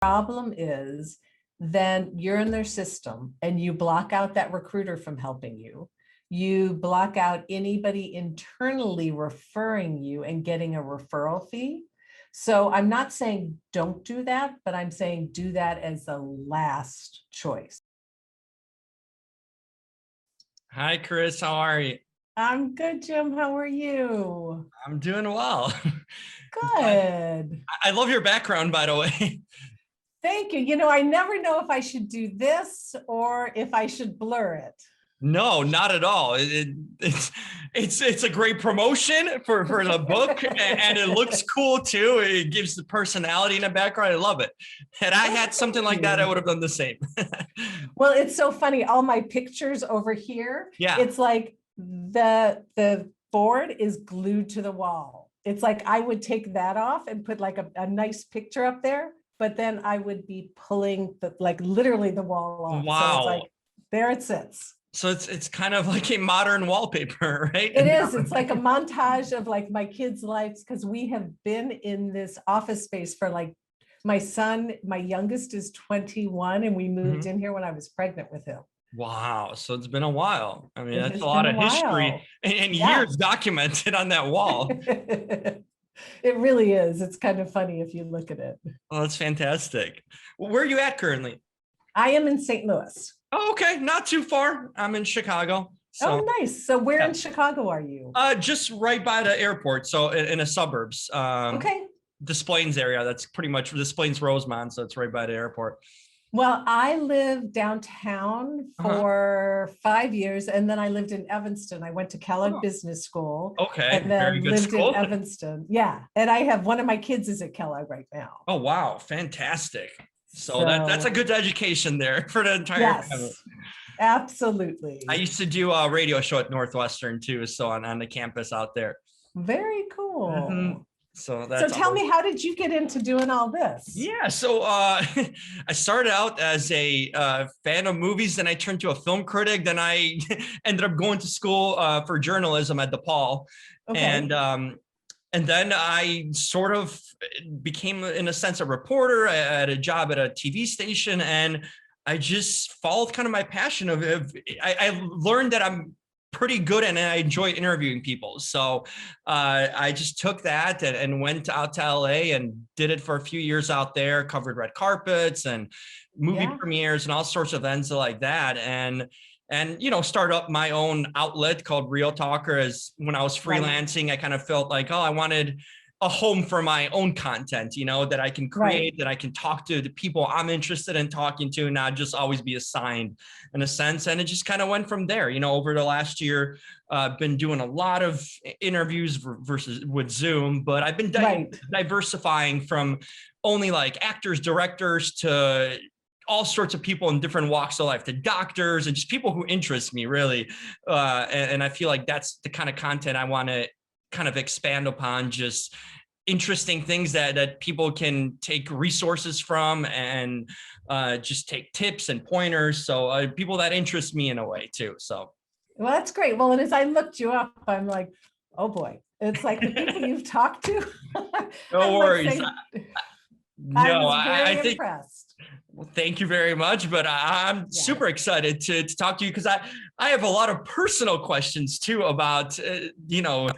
problem is then you're in their system and you block out that recruiter from helping you. You block out anybody internally referring you and getting a referral fee. So I'm not saying don't do that, but I'm saying do that as the last choice. Hi, Chris. How are you? I'm good, Jim. How are you? I'm doing well. Good. I love your background, by the way. Thank you. You know, I never know if I should do this or if I should blur it. No, not at all. It's a great promotion for the book, and it looks cool too. It gives the personality in the background. I love it. Had I had something like that, I would have done the same. Well, it's so funny. All my pictures over here, Yeah. it's like the board is glued to the wall. It's like I would take that off and put like a nice picture up there, but then I would be pulling like literally the wall off. Wow. So it's like there it sits. So it's kind of like a modern wallpaper, right? It is. It's like a montage of like my kids' lives, because we have been in this office space for like my son, my youngest is 21, and we moved in here when I was pregnant with him. Wow. So it's been a while. I mean, It that's has a lot been of a history while. and Yeah. years documented on that wall. It really is. It's kind of funny if you look at it. Oh, that's fantastic. Where are you at currently? I am in St. Louis. Oh, okay. Not too far. I'm in Chicago. So, Oh, nice. So where yeah. in Chicago are you? Just right by the airport. So in the suburbs. Okay. Des Plaines area. That's pretty much Des Plaines, Rosemont. So it's right by the airport. Well, I lived downtown for 5 years, and then I lived in Evanston. I went to Kellogg Business School. Okay. And Very then good lived school. in Evanston. Yeah. And I have one of my kids is at Kellogg right now. Oh, wow. Fantastic. So that's a good education there for the entire family. Yes, absolutely. I used to do a radio show at Northwestern too. So on the campus out there. Very cool. So So tell me, how did you get into doing all this? Yeah, so I started out as a fan of movies, then I turned to a film critic, then I ended up going to school for journalism at DePaul. Okay. And then I sort of became, in a sense, a reporter. I had a job at a TV station, and I just followed kind of my passion of I learned that I'm pretty good and I enjoy interviewing people. So I just took that and went out to LA and did it for a few years out there, covered red carpets and movie premieres and all sorts of events like that. And you know, start up my own outlet called Real Talker. As when I was freelancing, I kind of felt like, oh, I wanted a home for my own content, you know, that I can create, that I can talk to the people I'm interested in talking to, not just always be assigned in a sense. And it just kind of went from there. You know, over the last year, I've been doing a lot of interviews versus with Zoom, but I've been diversifying from only like actors, directors to all sorts of people in different walks of life, to doctors and just people who interest me really. And I feel like that's the kind of content I want to kind of expand upon, just interesting things that people can take resources from and just take tips and pointers. So people that interest me in a way too. So. Well, that's great. Well, and as I looked you up, I'm like, oh boy, it's like the people you've talked to. No worries. No, I think impressed. Well, thank you very much, but I'm super excited to talk to you because I have a lot of personal questions too about, you know,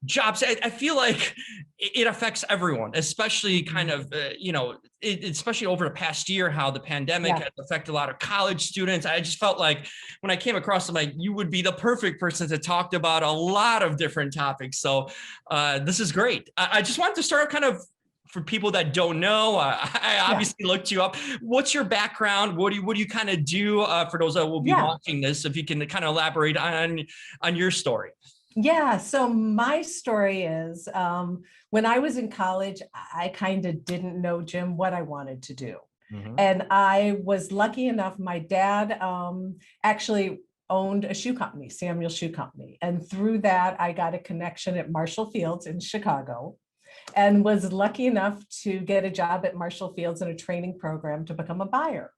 jobs. I feel like it affects everyone, especially kind of, you know, especially over the past year, how the pandemic has affected a lot of college students. I just felt like when I came across them, like you would be the perfect person to talk about a lot of different topics. So this is great. I just wanted to start kind of, for people that don't know, I obviously looked you up. What's your background? What do you kind of do for those that will be watching this? If you can kind of elaborate on your story. Yeah, so my story is when I was in college, I kind of didn't know, Jim, what I wanted to do. And I was lucky enough, my dad actually owned a shoe company, Samuel Shoe Company. And through that, I got a connection at Marshall Field's in Chicago, and was lucky enough to get a job at Marshall Field's in a training program to become a buyer.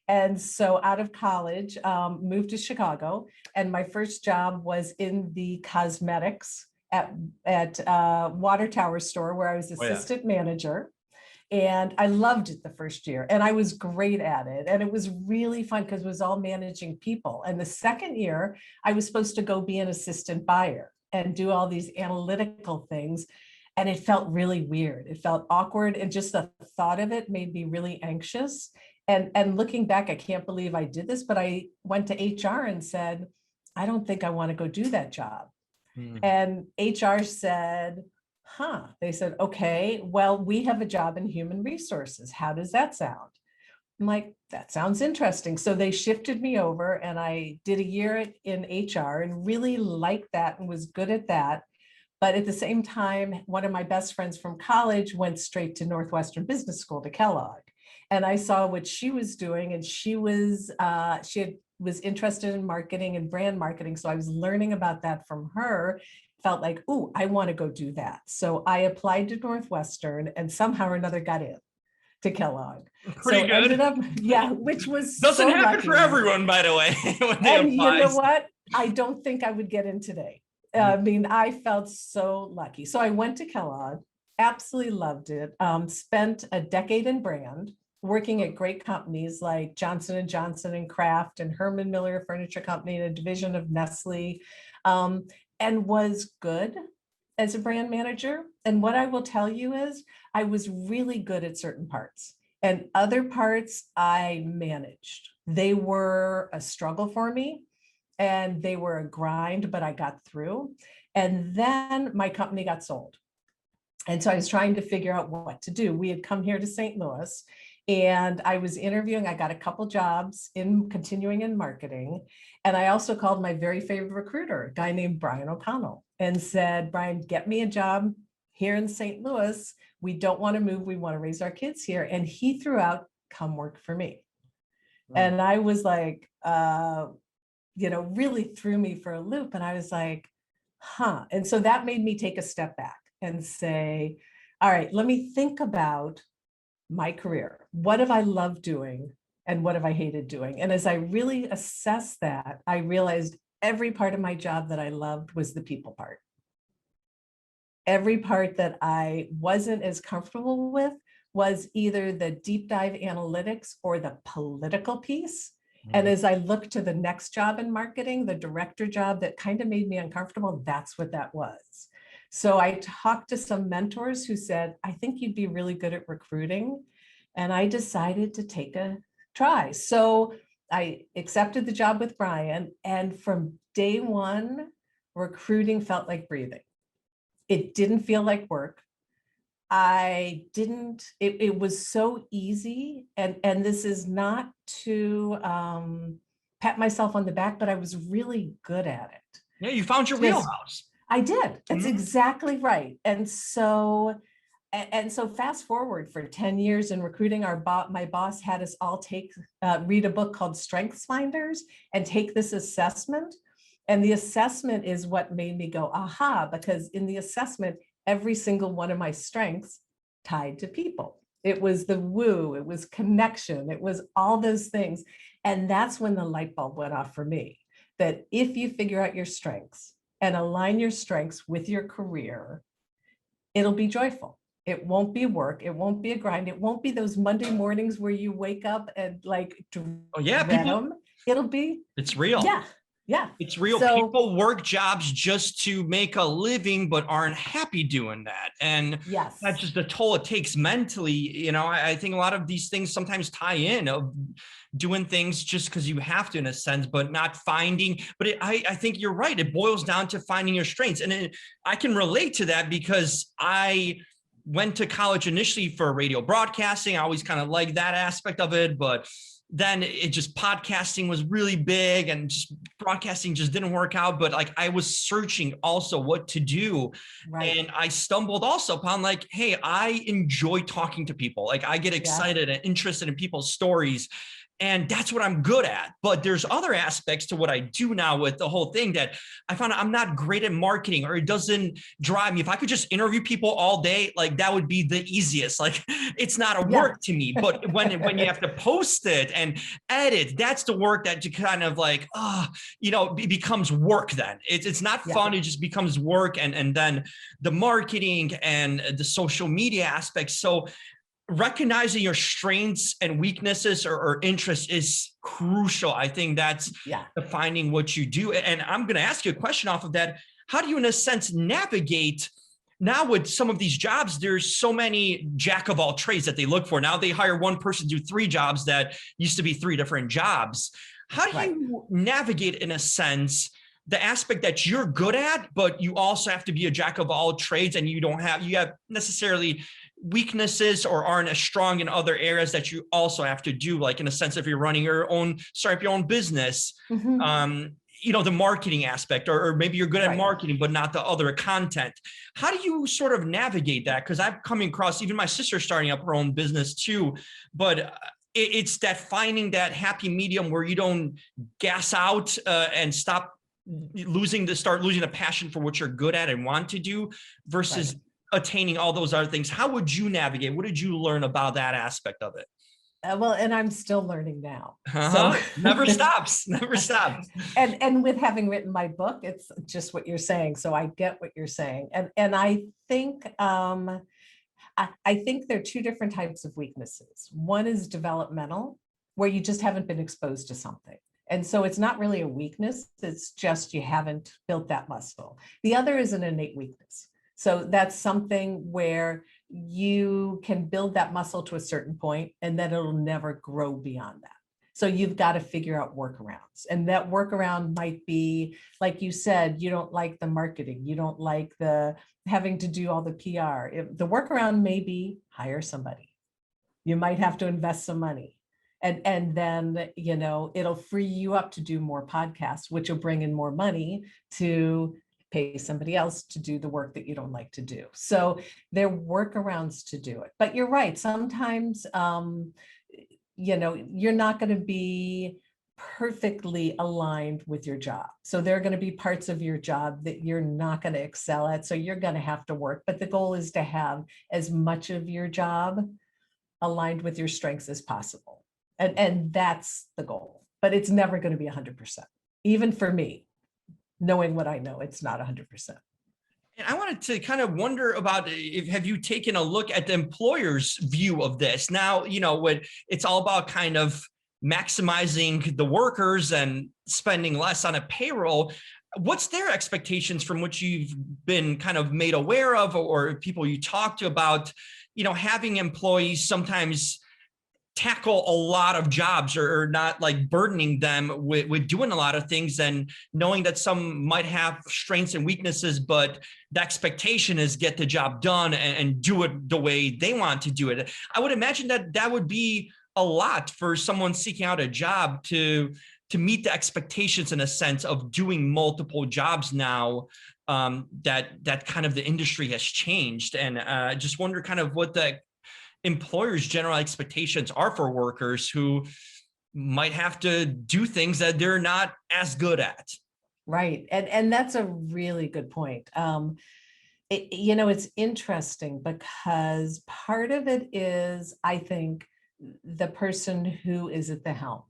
And so out of college, moved to Chicago, and my first job was in the cosmetics at Water Tower store, where I was assistant manager. And I loved it the first year and I was great at it. And it was really fun because it was all managing people. And the second year, I was supposed to go be an assistant buyer and do all these analytical things. And it felt really weird. It felt awkward. And just the thought of it made me really anxious. And looking back, I can't believe I did this, but I went to HR and said, I don't think I want to go do that job. And HR said, they said, okay, well, we have a job in human resources. How does that sound? I'm like, that sounds interesting. So they shifted me over and I did a year in HR and really liked that and was good at that. But at the same time, one of my best friends from college went straight to Northwestern Business School to Kellogg. And I saw what she was doing and she was interested in marketing and brand marketing. So I was learning about that from her, felt like, ooh, I want to go do that. So I applied to Northwestern and somehow or another got in to Kellogg. Pretty good. Ended up, which was doesn't so happen lucky. for everyone, by the way. When they and apply. You know what? I don't think I would get in today. I mean, I felt so lucky. So I went to Kellogg, absolutely loved it. Spent a decade in brand, working at great companies like Johnson & Johnson and Kraft and Herman Miller Furniture Company, and a division of Nestle, and was good as a brand manager. And what I will tell you is I was really good at certain parts and other parts I managed. They were a struggle for me and they were a grind, but I got through. And then my company got sold. And so I was trying to figure out what to do. We had come here to St. Louis and I was interviewing. I got a couple jobs in continuing in marketing. And I also called my very favorite recruiter, a guy named Brian O'Connell, and said, Brian, get me a job here in St. Louis. We don't want to move. We want to raise our kids here. And he threw out, come work for me. And I was like, really threw me for a loop. And I was like, And so that made me take a step back and say, all right, let me think about my career. What have I loved doing and what have I hated doing? And as I really assessed that, I realized every part of my job that I loved was the people part. Every part that I wasn't as comfortable with was either the deep dive analytics or the political piece. And as I looked to the next job in marketing, the director job that kind of made me uncomfortable, that's what that was. So I talked to some mentors who said, I think you'd be really good at recruiting. And I decided to take a try. So I accepted the job with Brian. And from day one, recruiting felt like breathing. It didn't feel like work. It was so easy. And this is not to pat myself on the back, but I was really good at it. Yeah, you found your wheelhouse. I did. That's exactly right. And so fast forward for 10 years in recruiting, my boss had us all read a book called Strengthsfinders and take this assessment. And the assessment is what made me go, aha, because in the assessment, every single one of my strengths tied to people. It was the woo, it was connection, it was all those things. And that's when the light bulb went off for me, that if you figure out your strengths and align your strengths with your career, it'll be joyful. It won't be work. It won't be a grind. It won't be those Monday mornings where you wake up and it's real. Yeah. It's real. So, people work jobs just to make a living, but aren't happy doing that. And that's just the toll it takes mentally. I think a lot of these things sometimes tie in of doing things just because you have to in a sense, but not finding, I think you're right. It boils down to finding your strengths. And I can relate to that because I went to college initially for radio broadcasting. I always kind of liked that aspect of it, but then podcasting was really big and just broadcasting just didn't work out. But I was searching also what to do. Right. And I stumbled also upon hey, I enjoy talking to people. I get excited and interested in people's stories. And that's what I'm good at. But there's other aspects to what I do now with the whole thing that I found I'm not great at marketing, or it doesn't drive me. If I could just interview people all day, that would be the easiest. It's not a work to me. But when you have to post it and edit, that's the work that you kind of it becomes work then. It's not fun. It just becomes work. And then the marketing and the social media aspects. So recognizing your strengths and weaknesses or interests is crucial. I think that's defining what you do. And I'm going to ask you a question off of that. How do you, in a sense, navigate now with some of these jobs? There's so many jack of all trades that they look for. Now they hire one person to do 3 jobs that used to be 3 different jobs. How do you navigate, in a sense, the aspect that you're good at, but you also have to be a jack of all trades, and you have necessarily weaknesses or aren't as strong in other areas that you also have to do, like in a sense, if you're running your own business, the marketing aspect, or maybe you're good at marketing, but not the other content. How do you sort of navigate that? Because I've come across, even my sister starting up her own business too, but it's that finding that happy medium where you don't gas out and start losing a passion for what you're good at and want to do versus attaining all those other things. How would you navigate? What did you learn about that aspect of it? Well, and I'm still learning now. So never stops. And with having written my book, it's just what you're saying. So I get what you're saying. And I think I think there are 2 different types of weaknesses. One is developmental, where you just haven't been exposed to something. And so it's not really a weakness, it's just you haven't built that muscle. The other is an innate weakness. So that's something where you can build that muscle to a certain point and then it'll never grow beyond that. So you've got to figure out workarounds. And that workaround might be, like you said, you don't like the marketing, you don't like the having to do all the PR. The workaround may be hire somebody. You might have to invest some money. And then, it'll free you up to do more podcasts, which will bring in more money to pay somebody else to do the work that you don't like to do. So there are workarounds to do it. But you're right. Sometimes, you're not going to be perfectly aligned with your job. So there are going to be parts of your job that you're not going to excel at. So you're going to have to work. But the goal is to have as much of your job aligned with your strengths as possible. And that's the goal, but it's never going to be 100%. Even for me, knowing what I know, it's not 100%. And I wanted to kind of wonder about, have you taken a look at the employer's view of this? Now, when it's all about kind of maximizing the workers and spending less on a payroll, what's their expectations from what you've been kind of made aware of, or people you talk to about, having employees sometimes tackle a lot of jobs or not like burdening them with doing a lot of things, and knowing that some might have strengths and weaknesses, but the expectation is get the job done and do it the way they want to do it. I would imagine that would be a lot for someone seeking out a job to meet the expectations, in a sense, of doing multiple jobs now, that kind of the industry has changed. And just wonder kind of what the employers' general expectations are for workers who might have to do things that they're not as good at. Right. And that's a really good point. It's interesting because part of it is, I think, the person who is at the helm,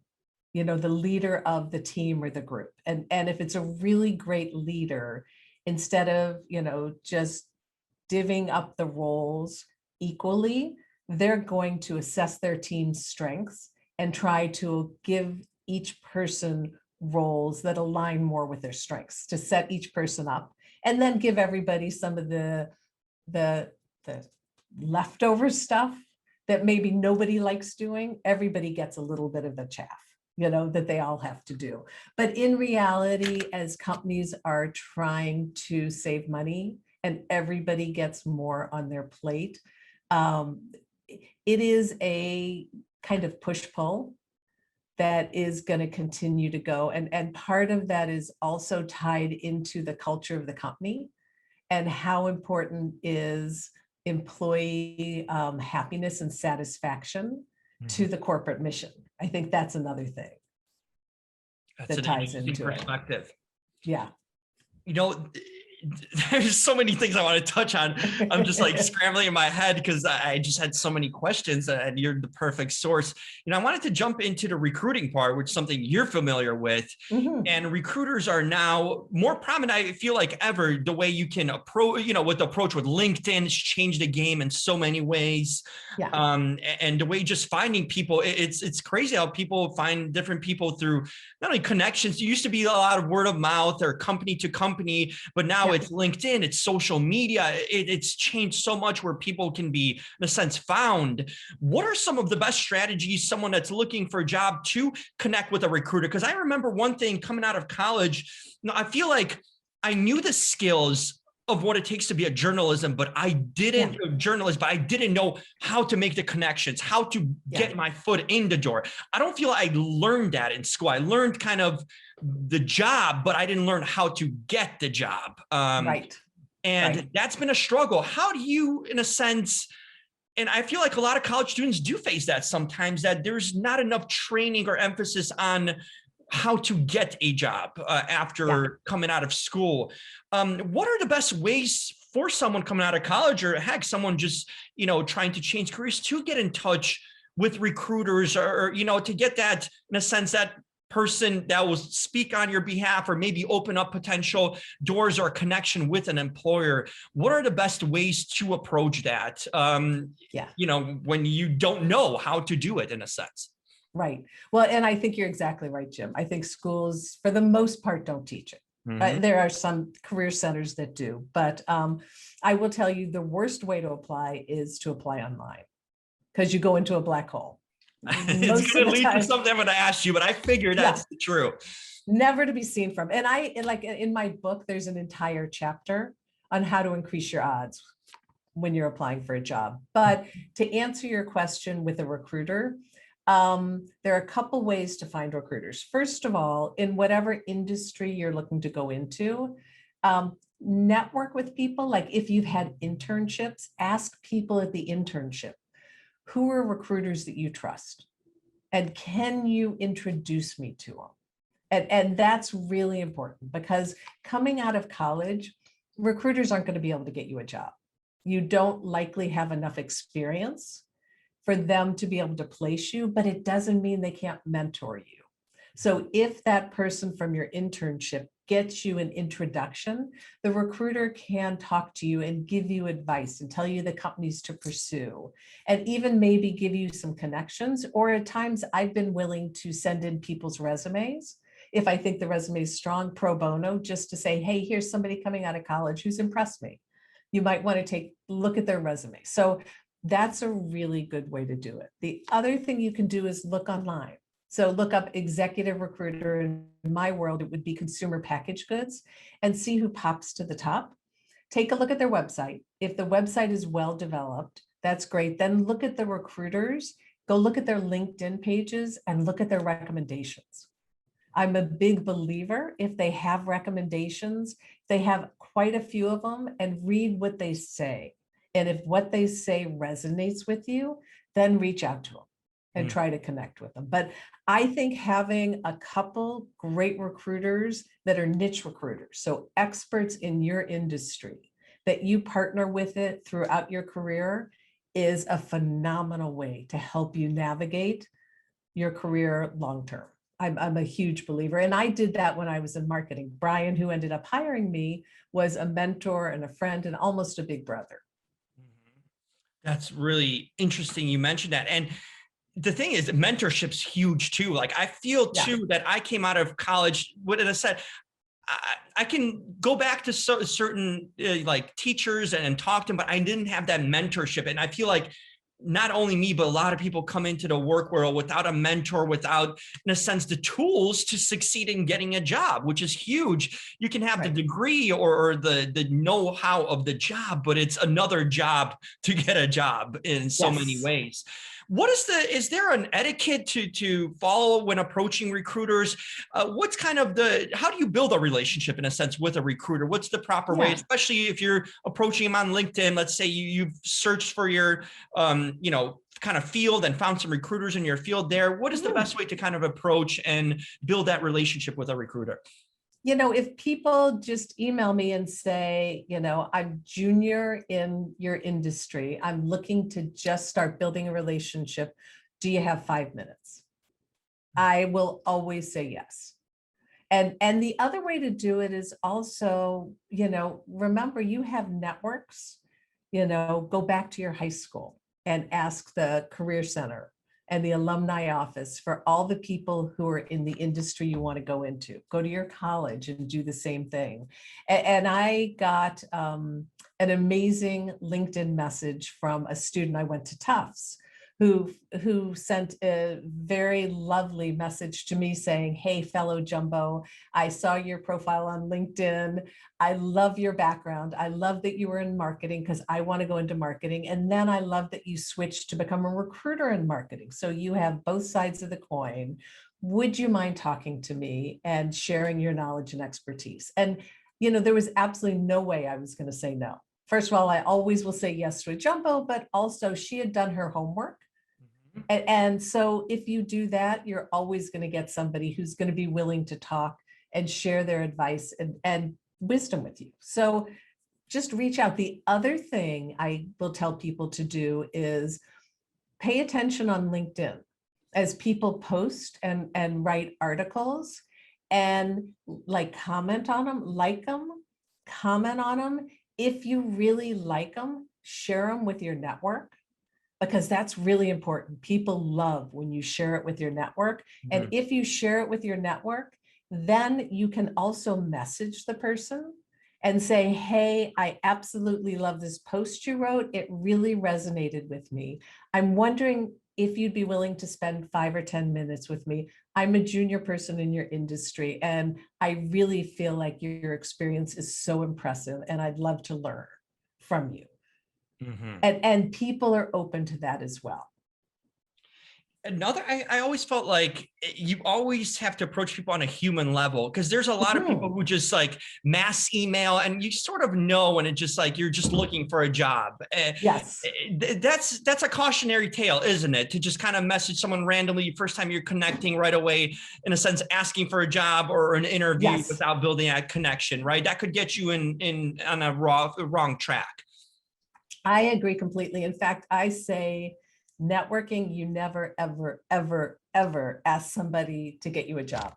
the leader of the team or the group. And if it's a really great leader, instead of, just divvying up the roles equally, they're going to assess their team's strengths and try to give each person roles that align more with their strengths, to set each person up, and then give everybody some of the leftover stuff that maybe nobody likes doing. Everybody gets a little bit of the chaff, that they all have to do. But in reality, as companies are trying to save money and everybody gets more on their plate, it is a kind of push-pull that is going to continue to go. And part of that is also tied into the culture of the company and how important is employee happiness and satisfaction to the corporate mission. I think that's another thing that ties into perspective. Yeah. there's so many things I want to touch on. I'm just like scrambling in my head because I just had so many questions, and you're the perfect source. I wanted to jump into the recruiting part, which is something you're familiar with. And recruiters are now more prominent, I feel like, ever. The way you can approach, with the approach with LinkedIn, it's changed the game in so many ways. Yeah. And the way just finding people, it's crazy how people find different people through not only connections. It used to be a lot of word of mouth or company to company, but now it's LinkedIn, it's social media. It's changed so much where people can be, in a sense, found. What are some of the best strategies someone that's looking for a job to connect with a recruiter? Because I remember one thing coming out of college, I feel like I knew the skills of what it takes to be a journalism, but I didn't know how to make the connections, how to get my foot in the door. I don't feel I learned that in school. I learned kind of the job, but I didn't learn how to get the job. And that's been a struggle. How do you, in a sense, and I feel like a lot of college students do face that sometimes, that there's not enough training or emphasis on how to get a job after coming out of school. What are the best ways for someone coming out of college, or heck, someone just, trying to change careers, to get in touch with recruiters, or to get that, in a sense, that person that will speak on your behalf, or maybe open up potential doors or a connection with an employer? What are the best ways to approach that? When you don't know how to do it, in a sense. Right. Well, and I think you're exactly right, Jim. I think schools, for the most part, don't teach it. There are some career centers that do, but I will tell you, the worst way to apply is to apply online, because you go into a black hole. It's going to lead to something I'm going to ask you, but I figured that's true. Never to be seen from. And like in my book, there's an entire chapter on how to increase your odds when you're applying for a job. But to answer your question with a recruiter, there are a couple ways to find recruiters. First of all, in whatever industry you're looking to go into, network with people. Like if you've had internships, ask people at the internship, who are recruiters that you trust? And can you introduce me to them? And that's really important, because coming out of college, recruiters aren't going to be able to get you a job. You don't likely have enough experience for them to be able to place you, but it doesn't mean they can't mentor you. So if that person from your internship gets you an introduction, the recruiter can talk to you and give you advice and tell you the companies to pursue, and even maybe give you some connections. Or at times I've been willing to send in people's resumes if I think the resume is strong, pro bono, just to say, hey, here's somebody coming out of college who's impressed me. You might want to take a look at their resume. So that's a really good way to do it. The other thing you can do is look online. So look up executive recruiter. In my world, it would be consumer packaged goods, and see who pops to the top. Take a look at their website. If the website is well developed, that's great. Then look at the recruiters, go look at their LinkedIn pages, and look at their recommendations. I'm a big believer, if they have recommendations, they have quite a few of them, and read what they say. And if what they say resonates with you, then reach out to them and try to connect with them. But I think having a couple great recruiters that are niche recruiters, so experts in your industry, that you partner with it throughout your career, is a phenomenal way to help you navigate your career long-term. I'm a huge believer. And I did that when I was in marketing. Brian, who ended up hiring me, was a mentor and a friend and almost a big brother. That's really interesting you mentioned that. And the thing is, mentorship's huge too. Like I feel too that I came out of college, what did I say? I can go back to certain like teachers and talk to them, but I didn't have that mentorship. And I feel like not only me, but a lot of people come into the work world without a mentor, without, in a sense, the tools to succeed in getting a job, which is huge. You can have the degree or the know-how of the job, but it's another job to get a job in so many ways. What is there an etiquette to follow when approaching recruiters? What's kind of how do you build a relationship, in a sense, with a recruiter? What's the proper way, especially if you're approaching them on LinkedIn? Let's say you've searched for your, kind of field and found some recruiters in your field there. What is the best way to kind of approach and build that relationship with a recruiter? If people just email me and say, I'm junior in your industry, I'm looking to just start building a relationship. Do you have 5 minutes? I will always say yes. And the other way to do it is also, remember you have networks, go back to your high school and ask the Career Center and the alumni office for all the people who are in the industry you want to go into. Go to your college and do the same thing. And I got an amazing LinkedIn message from a student. I went to Tufts who sent a very lovely message to me saying, hey, fellow Jumbo, I saw your profile on LinkedIn. I love your background. I love that you were in marketing because I want to go into marketing. And then I love that you switched to become a recruiter in marketing. So you have both sides of the coin. Would you mind talking to me and sharing your knowledge and expertise? And, there was absolutely no way I was going to say no. First of all, I always will say yes to a Jumbo, but also she had done her homework. And so if you do that, you're always going to get somebody who's going to be willing to talk and share their advice and wisdom with you. So just reach out. The other thing I will tell people to do is pay attention on LinkedIn as people post and write articles, and comment on them, comment on them. If you really like them, share them with your network, because that's really important. People love when you share it with your network. And if you share it with your network, then you can also message the person and say, hey, I absolutely love this post you wrote. It really resonated with me. I'm wondering if you'd be willing to spend 5 or 10 minutes with me. I'm a junior person in your industry, and I really feel like your experience is so impressive, and I'd love to learn from you. And people are open to that as well. Another, I always felt like you always have to approach people on a human level, because there's a lot of people who just mass email, and you sort of know when it's just you're just looking for a job. Yes. That's a cautionary tale, isn't it? To just kind of message someone randomly first time you're connecting right away, in a sense, asking for a job or an interview without building that connection, right? That could get you on a wrong track. I agree completely. In fact, I say networking, you never, ever, ever, ever ask somebody to get you a job.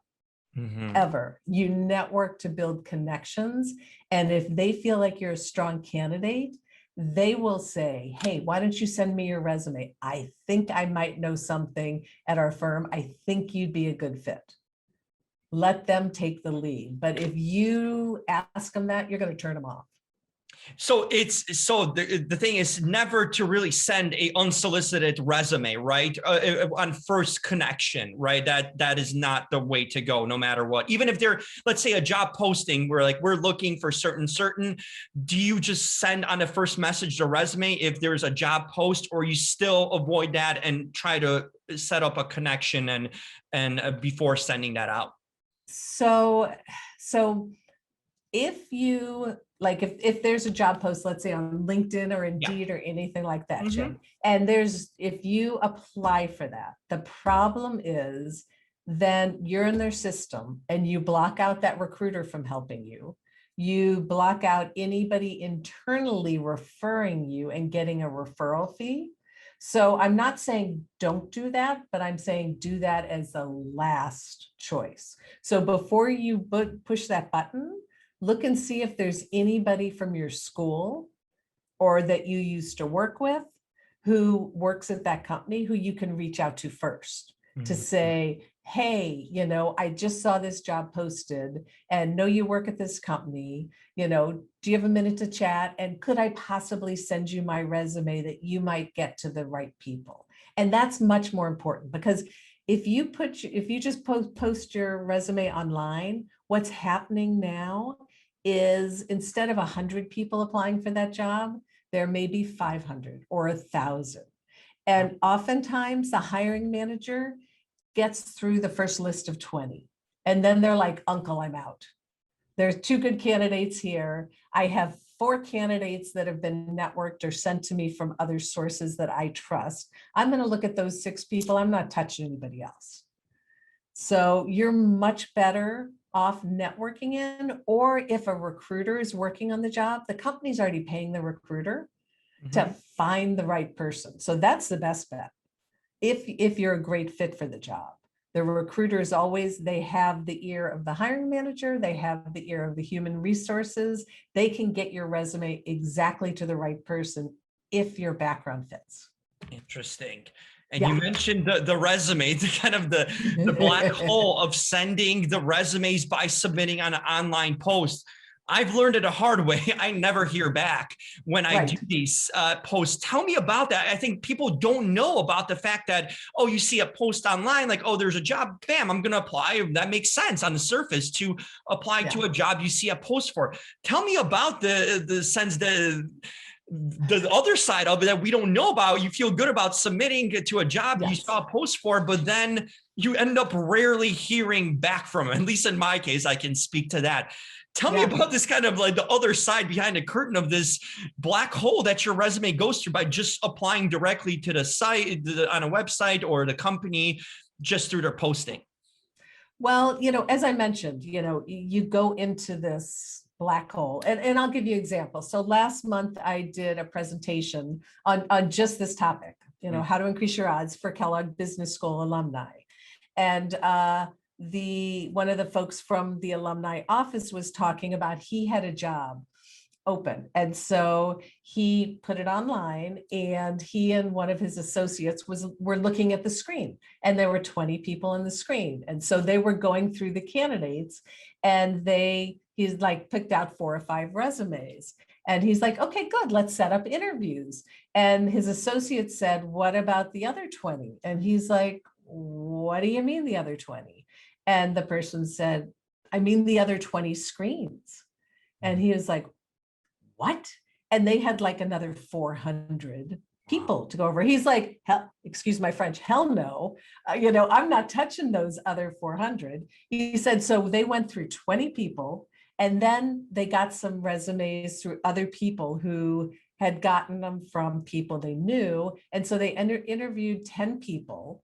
Ever. You network to build connections. And if they feel like you're a strong candidate, they will say, hey, why don't you send me your resume? I think I might know something at our firm. I think you'd be a good fit. Let them take the lead. But if you ask them that, you're going to turn them off. So the thing is never to really send a unsolicited resume, right? On first connection, right? That is not the way to go, no matter what. Even if they're, let's say, a job posting where we're looking for certain, do you just send on the first message the resume if there's a job post, or you still avoid that and try to set up a connection and before sending that out? So if you if there's a job post, let's say on LinkedIn or Indeed or anything like that, Jim, and if you apply for that, the problem is then you're in their system and you block out that recruiter from helping you. You block out anybody internally referring you and getting a referral fee. So I'm not saying don't do that, but I'm saying do that as the last choice. So before you push that button, look and see if there's anybody from your school or that you used to work with who works at that company who you can reach out to first to say, hey, I just saw this job posted and know you work at this company. Do you have a minute to chat? And could I possibly send you my resume that you might get to the right people? And that's much more important, because if you just post your resume online, what's happening now is instead of 100 people applying for that job, there may be 500 or 1,000. And oftentimes the hiring manager gets through the first list of 20. And then they're like, uncle, I'm out. There's 2 good candidates here. I have 4 candidates that have been networked or sent to me from other sources that I trust. I'm going to look at those 6 people. I'm not touching anybody else. So you're much better off networking in, or if a recruiter is working on the job, the company's already paying the recruiter to find the right person. So that's the best bet. If you're a great fit for the job, the recruiters always, they have the ear of the hiring manager, they have the ear of the human resources. They can get your resume exactly to the right person if your background fits. Interesting. And you mentioned the resume, the kind of the black hole of sending the resumes by submitting on an online post. I've learned it a hard way. I never hear back when I do these posts. Tell me about that. I think people don't know about the fact that, oh, you see a post online, like, oh, there's a job, bam, I'm going to apply. That makes sense on the surface to apply to a job you see a post for. Tell me about the sense that the other side of it that we don't know about. You feel good about submitting to a job you saw a post for, but then you end up rarely hearing back from it. At least in my case, I can speak to that. Tell me about this kind of like the other side behind the curtain of this black hole that your resume goes through by just applying directly to the site on a website or the company just through their posting. Well, as I mentioned, you go into this black hole, and I'll give you an example. So last month I did a presentation on just this topic, how to increase your odds for Kellogg Business School alumni. And one of the folks from the alumni office was talking about he had a job open. And so he put it online, and he and one of his associates were looking at the screen, and there were 20 people on the screen. And so they were going through the candidates, and he's like picked out 4 or 5 resumes. And he's like, okay, good, let's set up interviews. And his associate said, what about the other 20? And he's like, what do you mean the other 20? And the person said, I mean the other 20 screens. And he was like, what? And they had like another 400 people to go over. He's like, excuse my French, hell no. I'm not touching those other 400. He said, so they went through 20 people, and then they got some resumes through other people who had gotten them from people they knew. And so they interviewed 10 people,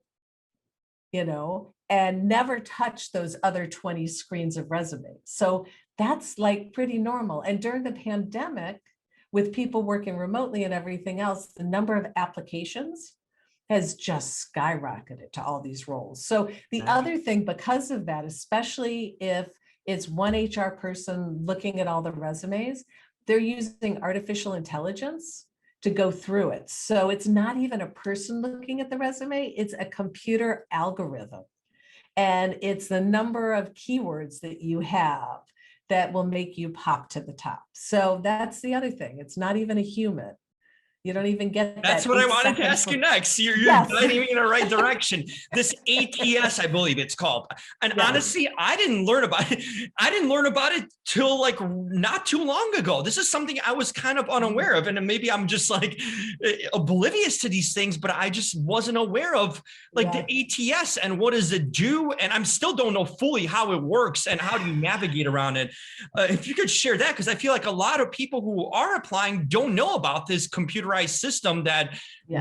and never touched those other 20 screens of resumes. So that's like pretty normal. And during the pandemic, with people working remotely and everything else, the number of applications has just skyrocketed to all these roles. So the other thing, because of that, especially if it's one HR person looking at all the resumes, they're using artificial intelligence to go through it. So it's not even a person looking at the resume, it's a computer algorithm. And it's the number of keywords that you have that will make you pop to the top. So that's the other thing. It's not even a human. You don't even get That's that. what I wanted to ask you next. You're guiding me in the right direction. This ATS, I believe it's called. And honestly, I didn't learn about it. I didn't learn about it till like not too long ago. This is something I was kind of unaware of. And maybe I'm just like oblivious to these things, but I just wasn't aware of like the ATS and what does it do? And I'm still don't know fully how it works and how do you navigate around it. If you could share that, because I feel like a lot of people who are applying don't know about this computerized system that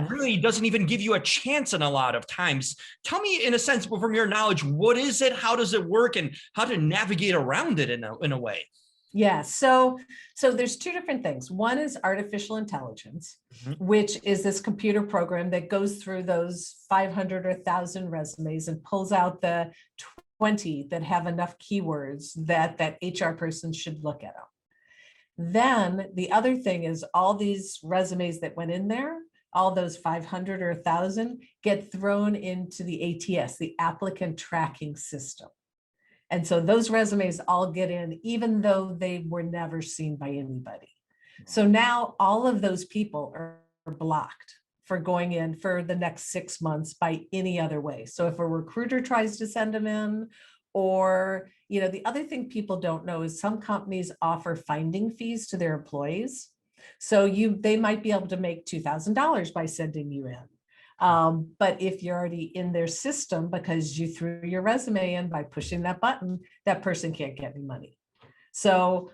really doesn't even give you a chance in a lot of times. Tell me, in a sense, from your knowledge, what is it? How does it work? And how to navigate around it in a way? Yeah, so there's 2 different things. One is artificial intelligence, which is this computer program that goes through those 500 or 1,000 resumes and pulls out the 20 that have enough keywords that HR person should look at them. Then the other thing is all these resumes that went in there, all those 500 or 1,000 get thrown into the ATS, the applicant tracking system. And so those resumes all get in, even though they were never seen by anybody. So now all of those people are blocked for going in for the next 6 months by any other way. So if a recruiter tries to send them in, or, the other thing people don't know is some companies offer finding fees to their employees. So they might be able to make $2,000 by sending you in. But if you're already in their system because you threw your resume in by pushing that button, that person can't get any money. So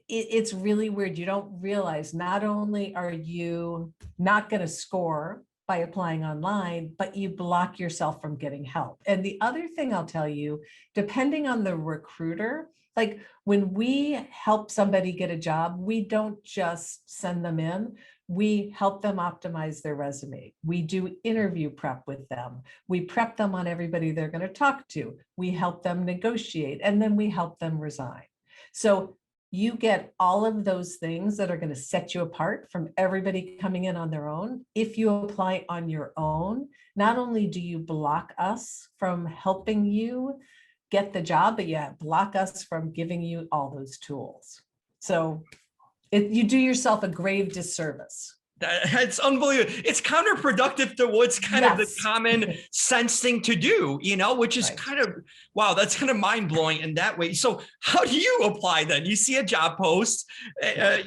it's really weird. You don't realize not only are you not going to score by applying online, but you block yourself from getting help. And the other thing I'll tell you, depending on the recruiter, like when we help somebody get a job, we don't just send them in. We help them optimize their resume. We do interview prep with them. We prep them on everybody they're going to talk to. We help them negotiate, and then we help them resign. So you get all of those things that are going to set you apart from everybody coming in on their own. If you apply on your own, not only do you block us from helping you get the job, but you block us from giving you all those tools. So you do yourself a grave disservice. It's unbelievable. It's counterproductive to what's kind of the common sense thing to do, which is kind of, wow, that's kind of mind blowing in that way. So how do you apply then? You see a job post, and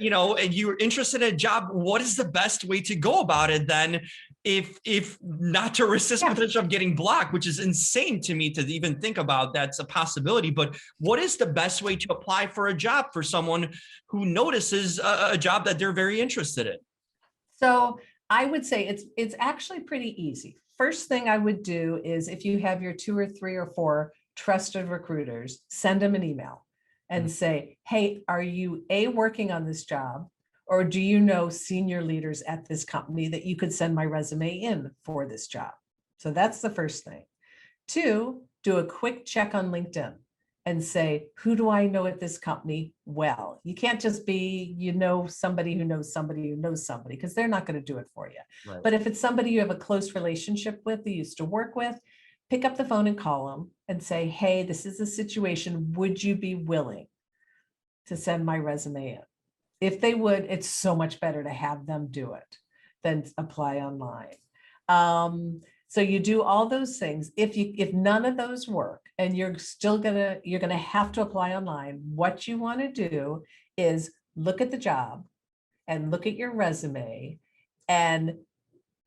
you're interested in a job. What is the best way to go about it then? If not to resist potential of getting blocked, which is insane to me to even think about, that's a possibility. But what is the best way to apply for a job for someone who notices a job that they're very interested in? So I would say it's actually pretty easy. First thing I would do is, if you have your 2 or 3 or 4 trusted recruiters, send them an email and say, hey, are you working on this job? Or do you know senior leaders at this company that you could send my resume in for this job? So that's the first thing. 2, do a quick check on LinkedIn and say, who do I know at this company well? You can't just be, somebody who knows somebody who knows somebody, because they're not going to do it for you. Right. But if it's somebody you have a close relationship with, you used to work with, pick up the phone and call them and say, hey, this is a situation. Would you be willing to send my resume in? If they would, it's so much better to have them do it than apply online. So you do all those things. If none of those work and you're gonna have to apply online, what you want to do is look at the job and look at your resume and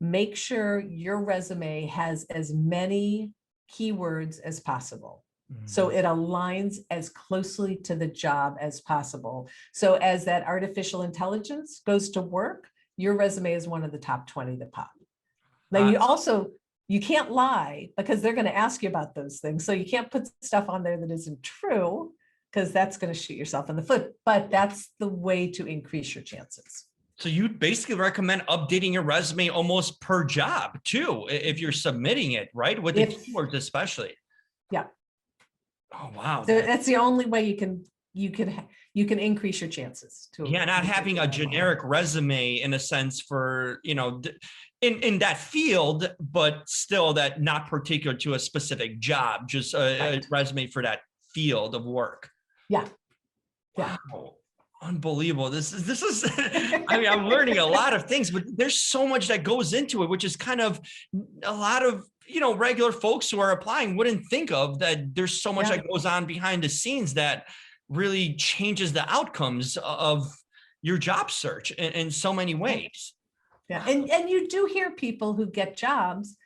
make sure your resume has as many keywords as possible. So it aligns as closely to the job as possible. So as that artificial intelligence goes to work, your resume is one of the top 20 that pop. Now you can't lie, because they're going to ask you about those things. So you can't put stuff on there that isn't true, because that's going to shoot yourself in the foot. But that's the way to increase your chances. So you basically recommend updating your resume almost per job too, if you're submitting it, right? With the keywords especially. Yeah. Oh, wow. So that's the only way you can increase your chances to. Yeah, not having a generic resume in a sense for, in that field, but still that not particular to a specific job, just a resume for that field of work. Yeah. Yeah. Wow. Unbelievable. This is, I mean, I'm learning a lot of things, but there's so much that goes into it, which is kind of a lot of, regular folks who are applying wouldn't think of, that there's so much that goes on behind the scenes that really changes the outcomes of your job search in so many ways. Yeah. And you do hear people who get jobs,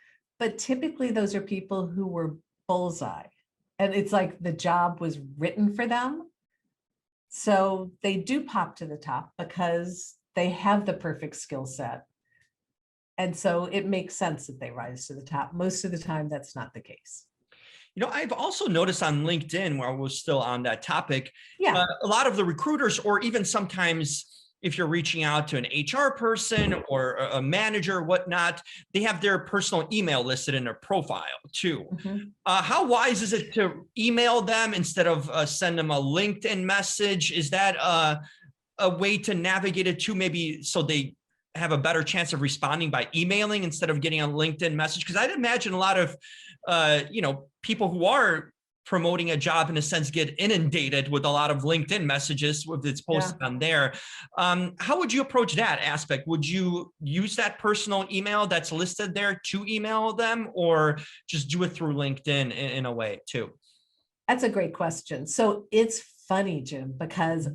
but typically those are people who were bullseye, and it's like the job was written for them. So they do pop to the top because they have the perfect skill set. And so it makes sense that they rise to the top. Most of the time, that's not the case. I've also noticed on LinkedIn, while we're still on that topic, a lot of the recruiters, or even sometimes if you're reaching out to an HR person or a manager or whatnot, they have their personal email listed in their profile too. How wise is it to email them instead of send them a LinkedIn message? Is that a way to navigate it too, maybe so they have a better chance of responding by emailing instead of getting a LinkedIn message? Because I'd imagine a lot of, people who are promoting a job in a sense get inundated with a lot of LinkedIn messages with it's posted on there. How would you approach that aspect? Would you use that personal email that's listed there to email them, or just do it through LinkedIn in a way too? That's a great question. So it's funny, Jim, because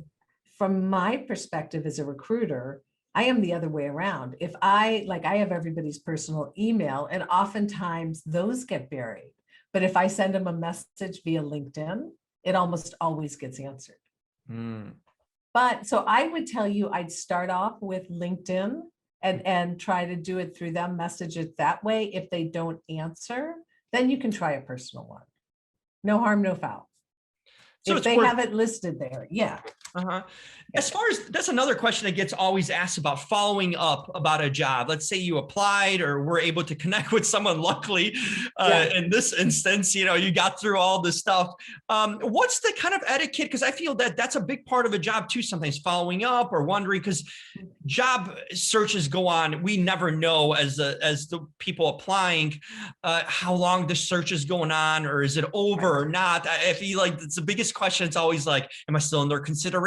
from my perspective as a recruiter, I am the other way around. If I have everybody's personal email, and oftentimes those get buried. But if I send them a message via LinkedIn, it almost always gets answered. But so I would tell you, I'd start off with LinkedIn and try to do it through them, message it that way. If they don't answer, then you can try a personal one. No harm, no foul. So If it's they worth. have it listed there, yeah. Uh-huh. As far as that's another question that gets always asked about following up about a job. Let's say you applied or were able to connect with someone. Luckily, in this instance, you got through all this stuff. What's the kind of etiquette? Because I feel that that's a big part of a job too. Sometimes following up or wondering, because job searches go on. We never know as the people applying how long the search is going on, or is it over or not. I feel like it's the biggest question. It's always like, am I still under consideration?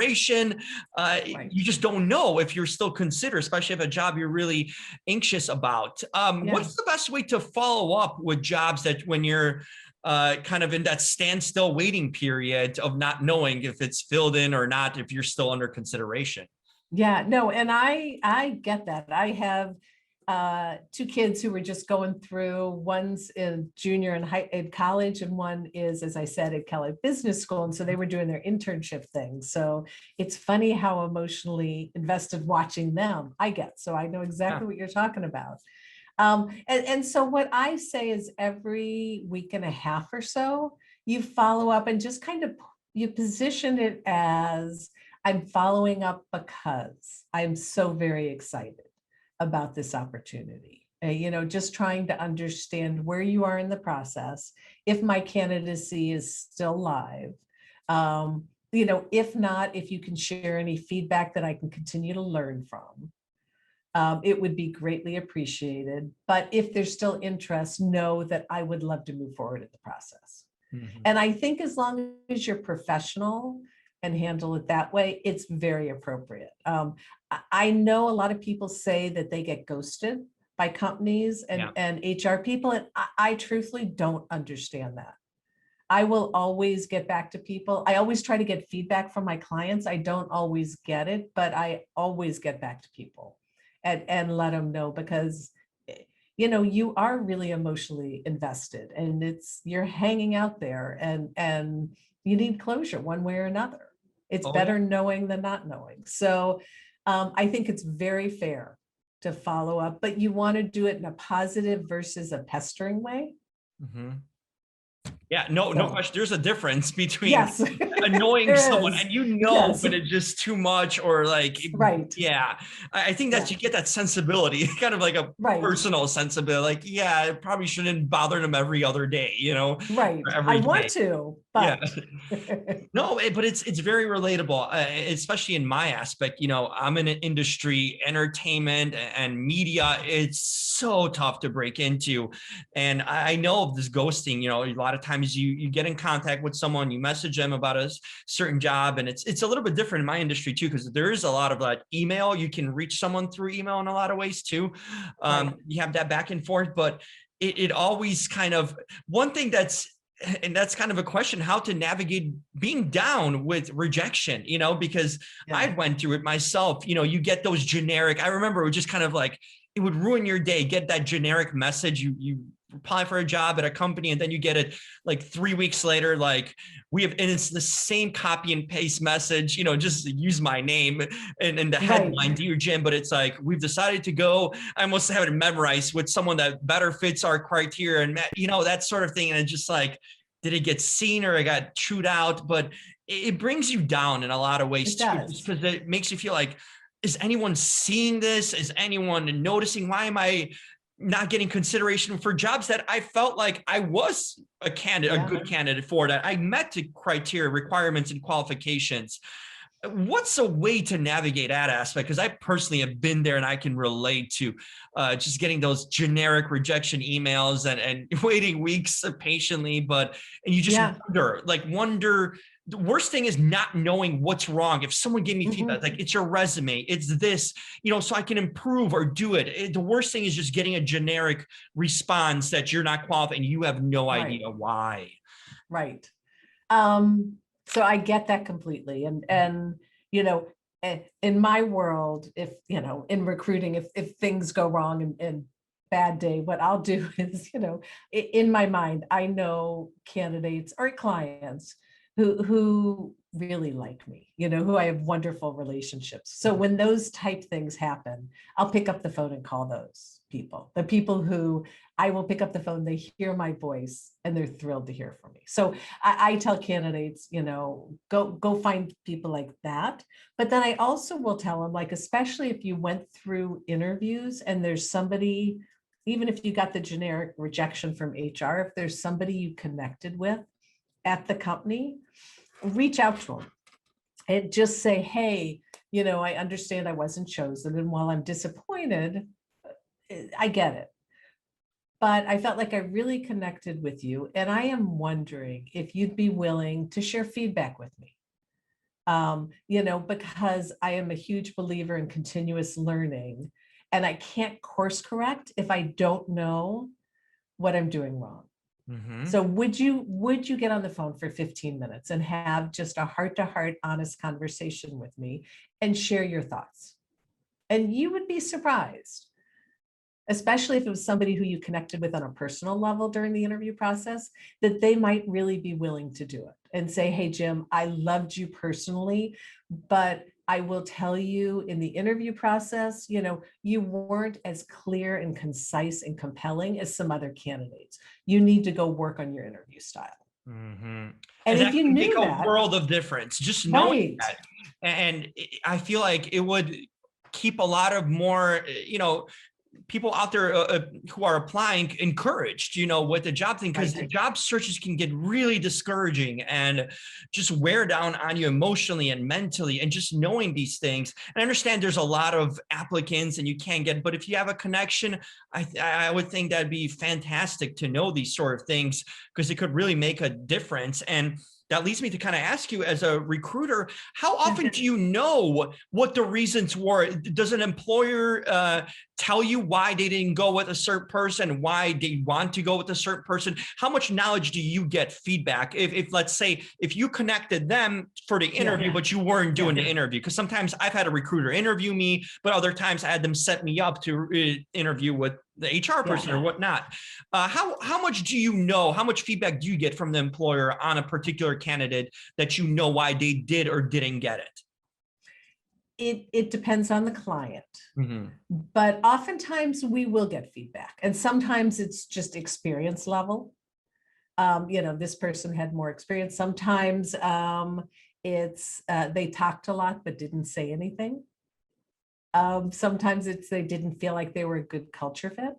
You just don't know if you're still considered, especially if a job you're really anxious about. What's the best way to follow up with jobs that when you're kind of in that standstill waiting period of not knowing if it's filled in or not, if you're still under consideration? Yeah, no, and I get that. I have two kids who were just going through. One's in junior in college, and one is, as I said, at Kellogg Business School. And so they were doing their internship thing. So it's funny how emotionally invested watching them I get. So I know exactly what you're talking about. And so what I say is every week and a half or so, you follow up and just kind of you position it as, I'm following up because I'm so very excited about this opportunity. Just trying to understand where you are in the process, if my candidacy is still live. If not, if you can share any feedback that I can continue to learn from, it would be greatly appreciated. But if there's still interest, know that I would love to move forward in the process. Mm-hmm. And I think as long as you're professional and handle it that way, it's very appropriate. I know a lot of people say that they get ghosted by companies and HR people, and I truthfully don't understand that. I will always get back to people. I always try to get feedback from my clients. I don't always get it, but I always get back to people and let them know, because you are really emotionally invested, and you're hanging out there, and you need closure one way or another. It's better knowing than not knowing. So I think it's very fair to follow up, but you want to do it in a positive versus a pestering way. Mm-hmm. Yeah, no question. There's a difference between annoying someone and when it's just too much, or like, yeah, I think that you get that sensibility, kind of like a personal sensibility. Like, I probably shouldn't bother them every other day, Right. I want to, but no, but it's very relatable, especially in my aspect. I'm in an industry, entertainment and media. It's so tough to break into, and I know of this ghosting. A lot of times you get in contact with someone, you message them about a certain job, and it's a little bit different in my industry too, because there is a lot of like email. You can reach someone through email in a lot of ways too. You have that back and forth, but it always kind of one thing that's kind of a question, how to navigate being down with rejection, because I went through it myself. You get those generic, I remember it was just kind of like, it would ruin your day, get that generic message. You apply for a job at a company, and then you get it like 3 weeks later, like, and it's the same copy and paste message, just use my name and the headline, Dear Jim, but it's like, we've decided to go. I almost have it memorized with someone that better fits our criteria, and that sort of thing. And it's just like, did it get seen, or I got chewed out? But it brings you down in a lot of ways too, because it makes you feel like, is anyone seeing this? Is anyone noticing? Why am I not getting consideration for jobs that I felt like I was a candidate, a good candidate for, that I met the criteria, requirements, and qualifications? What's a way to navigate that aspect? Because I personally have been there, and I can relate to just getting those generic rejection emails and waiting weeks patiently, and you just wonder. The worst thing is not knowing what's wrong. If someone gave me feedback, like, it's your resume, it's this, so I can improve or do it. The worst thing is just getting a generic response that you're not qualified and you have no idea why. Right. So I get that completely. And in my world, if, in recruiting, if things go wrong and bad day, what I'll do is, in my mind, I know candidates or clients who really like me, who I have wonderful relationships. So when those type things happen, I'll pick up the phone and call those people, the people who I will pick up the phone, they hear my voice and they're thrilled to hear from me. So I tell candidates, go find people like that. But then I also will tell them, like, especially if you went through interviews and there's somebody, even if you got the generic rejection from HR, if there's somebody you connected with at the company, reach out to them and just say, hey, I understand I wasn't chosen. And while I'm disappointed, I get it. But I felt like I really connected with you. And I am wondering if you'd be willing to share feedback with me. Because I am a huge believer in continuous learning. And I can't course correct if I don't know what I'm doing wrong. Mm-hmm. So would you get on the phone for 15 minutes and have just a heart-to-heart, honest conversation with me and share your thoughts? And you would be surprised, especially if it was somebody who you connected with on a personal level during the interview process, that they might really be willing to do it and say, hey, Jim, I loved you personally, but I will tell you in the interview process, you weren't as clear and concise and compelling as some other candidates. You need to go work on your interview style. Mm-hmm. And if you can knew make that, a world of difference, just knowing right. that. And I feel like it would keep a lot of more, people out there who are applying encouraged, with the job thing, because the job searches can get really discouraging and just wear down on you emotionally and mentally. And just knowing these things, and I understand there's a lot of applicants and you can't get, but if you have a connection, I would think that'd be fantastic to know these sort of things, because it could really make a difference. And that leads me to kind of ask you, as a recruiter, how often do you know what the reasons were? Does an employer tell you why they didn't go with a certain person, why they want to go with a certain person? How much knowledge do you get feedback? If let's say, if you connected them for the interview, but you weren't doing the interview, because sometimes I've had a recruiter interview me, but other times I had them set me up to interview with the HR person or whatnot. How much do you know? How much feedback do you get from the employer on a particular candidate that you know why they did or didn't get it? It depends on the client, Mm-hmm. but oftentimes we will get feedback, and sometimes it's just experience level. This person had more experience. Sometimes it's they talked a lot but didn't say anything. Sometimes it's they didn't feel like they were a good culture fit.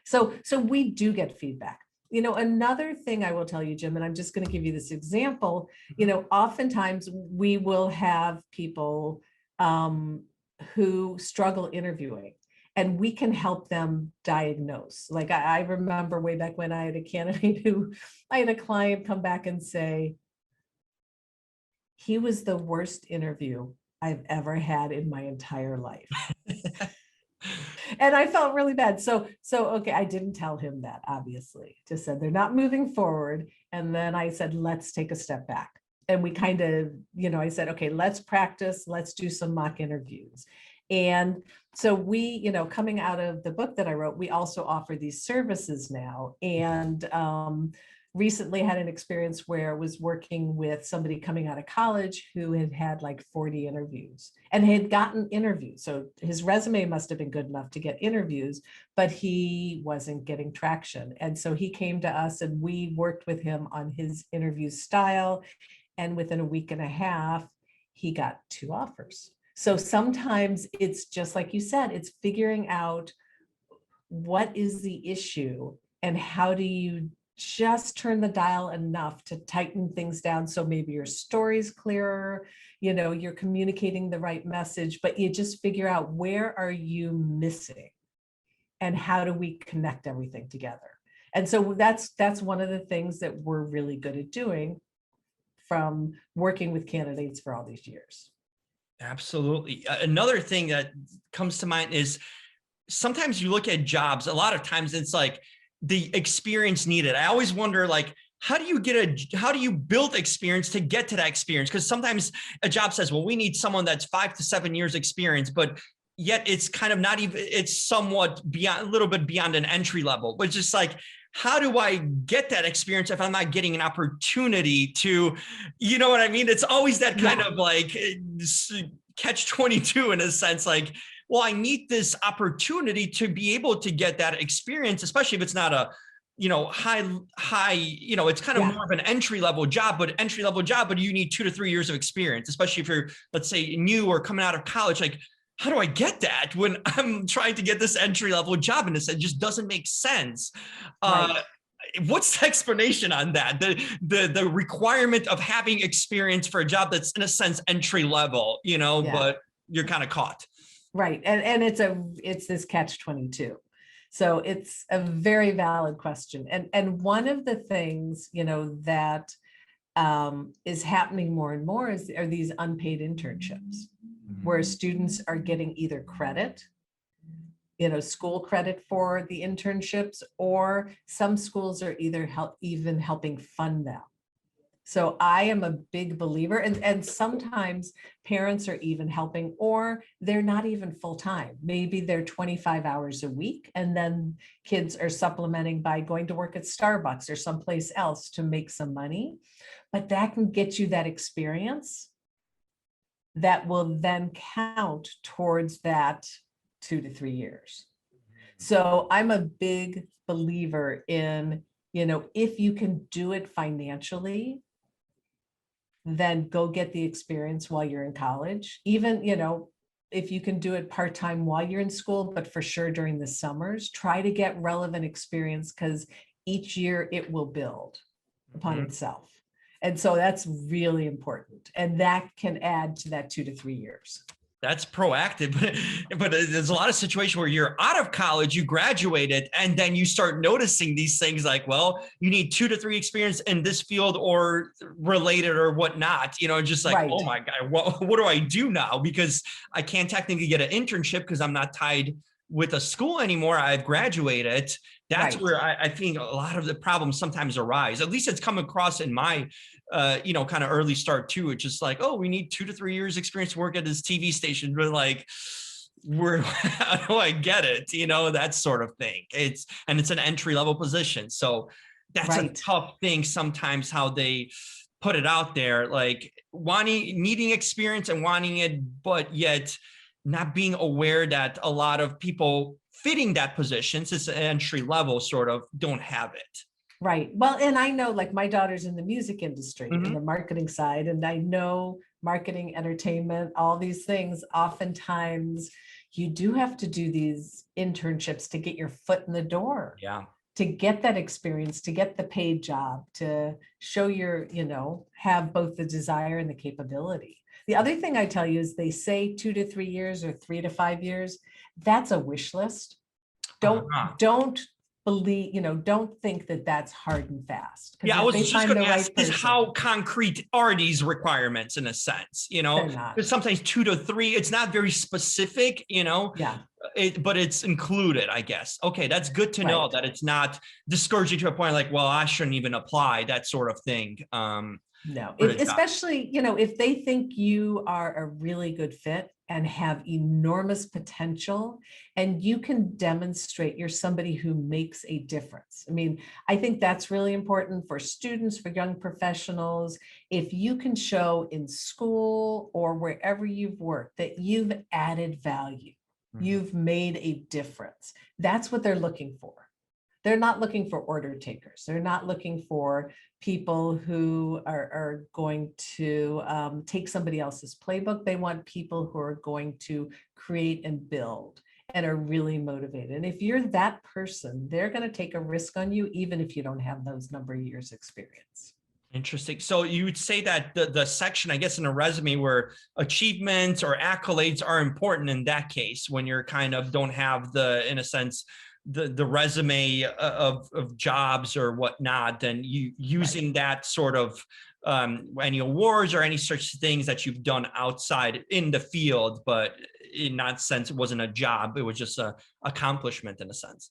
So we do get feedback. Another thing I will tell you, Jim, and I'm just going to give you this example, oftentimes we will have people who struggle interviewing, and we can help them diagnose. Like I remember way back when I had a candidate I had a client come back and say, he was the worst interview I've ever had in my entire life. And I felt really bad. So, okay, I didn't tell him that, obviously. Just said, they're not moving forward. And then I said, let's take a step back. And we kind of, I said, okay, let's practice. Let's do some mock interviews. And so we, coming out of the book that I wrote, we also offer these services now. And recently had an experience where I was working with somebody coming out of college who had had like 40 interviews and had gotten interviews. So his resume must have been good enough to get interviews, but he wasn't getting traction. And so he came to us and we worked with him on his interview style. And within a week and a half, he got 2 offers. So sometimes it's just like you said, it's figuring out what is the issue and how do you just turn the dial enough to tighten things down. So maybe your story's clearer, you're communicating the right message, but you just figure out, where are you missing and how do we connect everything together? And so that's one of the things that we're really good at doing from working with candidates for all these years. Absolutely. Another thing that comes to mind is sometimes you look at jobs, a lot of times it's like the experience needed. I always wonder, like, how do you build experience to get to that experience? Because sometimes a job says, well, we need someone that's 5 to 7 years experience, but yet it's kind of not even, it's somewhat beyond, a little bit beyond an entry level, but just like, how do I get that experience if I'm not getting an opportunity to, you know what I mean? It's always that kind of like catch 22 in a sense, like, well, I need this opportunity to be able to get that experience, especially if it's not a, high, it's kind of more of an entry level job, but you need 2 to 3 years of experience, especially if you're, let's say, new or coming out of college. Like, how do I get that when I'm trying to get this entry level job? And it just doesn't make sense. What's the explanation on that? The requirement of having experience for a job that's in a sense entry level, but you're kind of caught. Right. And it's this catch 22. So it's a very valid question. And one of the things, that is happening more and more are these unpaid internships, where students are getting either credit, school credit for the internships, or some schools are either even helping fund them. So I am a big believer, and sometimes parents are even helping, or they're not even full-time. Maybe they're 25 hours a week, and then kids are supplementing by going to work at Starbucks or someplace else to make some money. But that can get you that experience that will then count towards that 2 to 3 years. So I'm a big believer in, if you can do it financially, then go get the experience while you're in college. Even, if you can do it part-time while you're in school, but for sure during the summers, try to get relevant experience, because each year it will build upon itself. And so that's really important. And that can add to that 2 to 3 years. That's proactive, but there's a lot of situations where you're out of college, you graduated, and then you start noticing these things like, well, you need 2 to 3 experience in this field or related or whatnot, just like, oh my God, what do I do now? Because I can't technically get an internship because I'm not tied with a school anymore. I've graduated. That's where I think a lot of the problems sometimes arise. At least it's come across in my, kind of early start too. It's just like, oh, we need 2 to 3 years experience to work at this TV station. But like, how do I get it? That sort of thing. It's an entry level position. So that's a tough thing sometimes how they put it out there, like needing experience and wanting it, but yet not being aware that a lot of people fitting that position, since it's entry level, sort of don't have it. Right. Well, and I know, like, my daughter's in the music industry, in the marketing side, and I know marketing, entertainment, all these things, oftentimes you do have to do these internships to get your foot in the door. Yeah. To get that experience, to get the paid job, to show your, have both the desire and the capability. The other thing I tell you is they say 2 to 3 years or 3 to 5 years. That's a wish list. Don't believe, don't think that that's hard and fast. Yeah, I was just going to ask, is how concrete are these requirements in a sense, because sometimes 2 to 3, it's not very specific, Yeah. But it's included, I guess. Okay, that's good to know that it's not discouraging to a point like, well, I shouldn't even apply, that sort of thing. No, especially, if they think you are a really good fit and have enormous potential, and you can demonstrate you're somebody who makes a difference. I mean, I think that's really important for students, for young professionals. If you can show in school or wherever you've worked that you've added value, you've made a difference, that's what they're looking for. They're not looking for order takers. They're not looking for people who are going to take somebody else's playbook. They want people who are going to create and build and are really motivated. And if you're that person, they're going to take a risk on you, even if you don't have those number of years experience. Interesting. So you would say that the section, I guess, in a resume where achievements or accolades are important in that case, when you're kind of don't have in a sense, the resume of jobs or whatnot, then you using that sort of any awards or any such things that you've done outside in the field, but in that sense, it wasn't a job. It was just a accomplishment in a sense.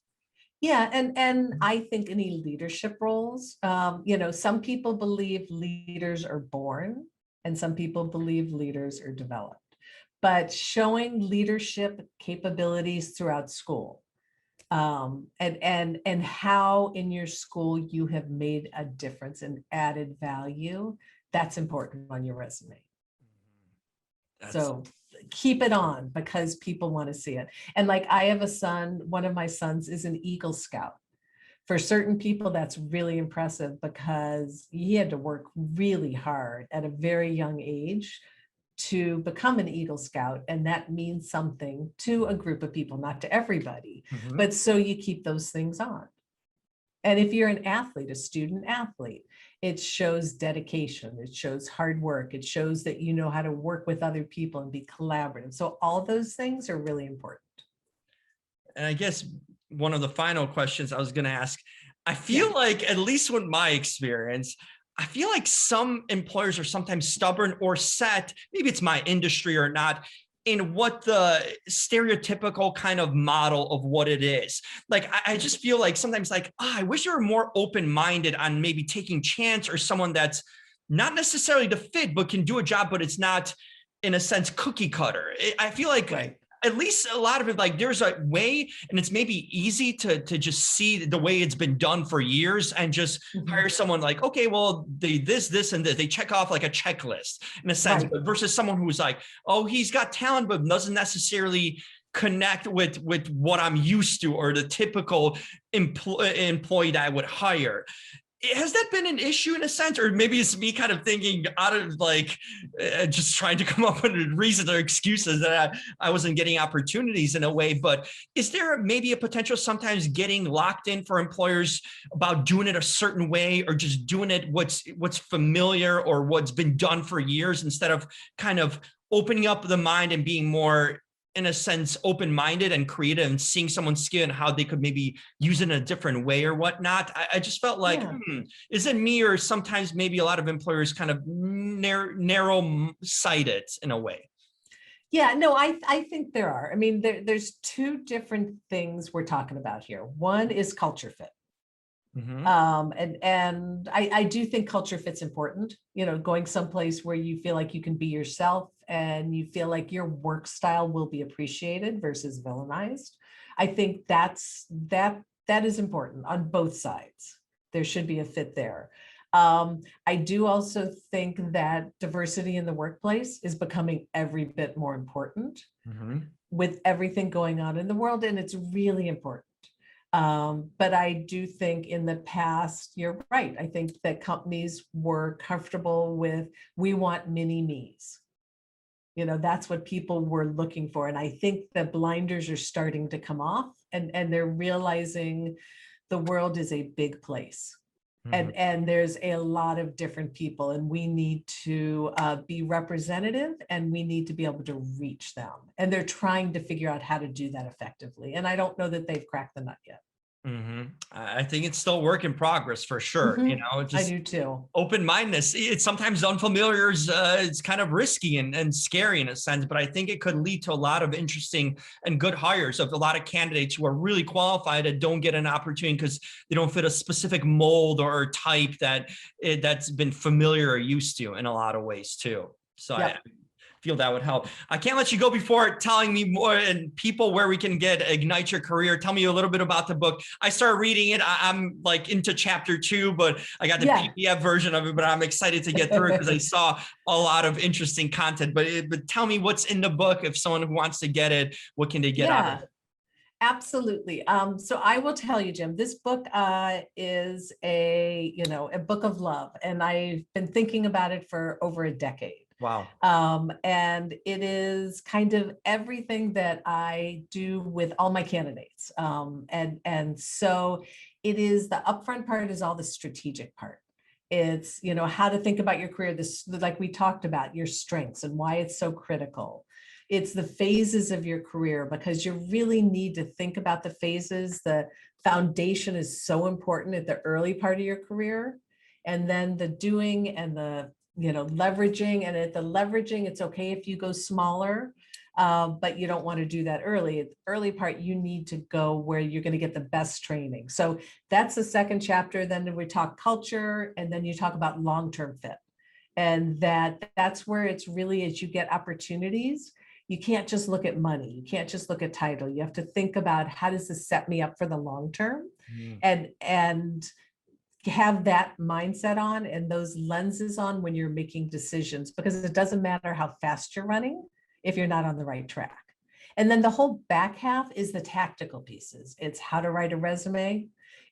Yeah, and I think any leadership roles, some people believe leaders are born and some people believe leaders are developed, but showing leadership capabilities throughout school, and how in your school you have made a difference and added value. That's important on your resume. So keep it on, because people want to see it. And like, I have a son, one of my sons is an Eagle Scout. For certain people, that's really impressive, because he had to work really hard at a very young age to become an Eagle Scout. And that means something to a group of people, not to everybody. But so you keep those things on. And if you're an athlete, a student athlete, it shows dedication, it shows hard work, it shows that you know how to work with other people and be collaborative. So all those things are really important. And I guess one of the final questions I was going to ask, I feel like, at least with my experience, I feel like some employers are sometimes stubborn or set, maybe it's my industry or not, in what the stereotypical kind of model of what it is. Like, I just feel like sometimes like, I wish you were more open-minded on maybe taking chance, or someone that's not necessarily the fit, but can do a job, but it's not, in a sense, cookie cutter. I feel like at least a lot of it, like, there's a way, and it's maybe easy to just see the way it's been done for years, and just hire someone like, okay, well, they this and this, they check off like a checklist in a sense, but versus someone who's like, oh, he's got talent, but doesn't necessarily connect with what I'm used to, or the typical employee that I would hire. Has that been an issue in a sense, or maybe it's me kind of thinking out of like just trying to come up with reasons or excuses that I wasn't getting opportunities in a way? But is there maybe a potential sometimes getting locked in for employers about doing it a certain way, or just doing it what's familiar or what's been done for years, instead of kind of opening up the mind and being more, in a sense, open-minded and creative, and seeing someone's skill and how they could maybe use it in a different way or whatnot? I just felt like, is it me, or sometimes maybe a lot of employers kind of narrow-sighted in a way? Yeah, no, I think there are. I mean, there's two different things we're talking about here. One is culture fit. And I do think culture fit's important, you know, going someplace where you feel like you can be yourself and you feel like your work style will be appreciated versus villainized. I think that is important on both sides. There should be a fit there. I do also think that diversity in the workplace is becoming every bit more important with everything going on in the world, and it's really important. But I do think in the past, you're right. I think that companies were comfortable with, we want mini me's. You know, that's what people were looking for. And I think the blinders are starting to come off, and they're realizing the world is a big place. And there's a lot of different people, and we need to be representative, and we need to be able to reach them. And they're trying to figure out how to do that effectively. And I don't know that they've cracked the nut yet. I think it's still work in progress for sure. You know, just I do too. Open-mindedness. It's sometimes unfamiliar, it's kind of risky and scary in a sense, but I think it could lead to a lot of interesting and good hires of a lot of candidates who are really qualified and don't get an opportunity because they don't fit a specific mold or type that's been familiar or used to in a lot of ways too. So I feel that would help. I can't let you go before telling me more and people where we can ignite your career. Tell me a little bit about the book. I started reading it. I'm like into chapter 2, but I got the PDF version of it, but I'm excited to get through it because I saw a lot of interesting content. But tell me what's in the book. If someone who wants to get it, what can they get out of it? Absolutely. So I will tell you, Jim, this book is a book of love, and I've been thinking about it for over a decade. Wow. And it is kind of everything that I do with all my candidates. And so it is, the upfront part is all the strategic part. It's, how to think about your career, this, like we talked about, your strengths and why it's so critical. It's the phases of your career, because you really need to think about the phases. The foundation is so important at the early part of your career. And then the doing and the leveraging, and at the leveraging, it's okay if you go smaller, but you don't want to do that early. At the early part, you need to go where you're going to get the best training. So that's the second chapter. Then we talk culture, and then you talk about long-term fit. And that's where it's really, as you get opportunities, you can't just look at money. You can't just look at title. You have to think about, how does this set me up for the long term? And have that mindset on and those lenses on when you're making decisions, because it doesn't matter how fast you're running if you're not on the right track. And then the whole back half is the tactical pieces. It's how to write a resume.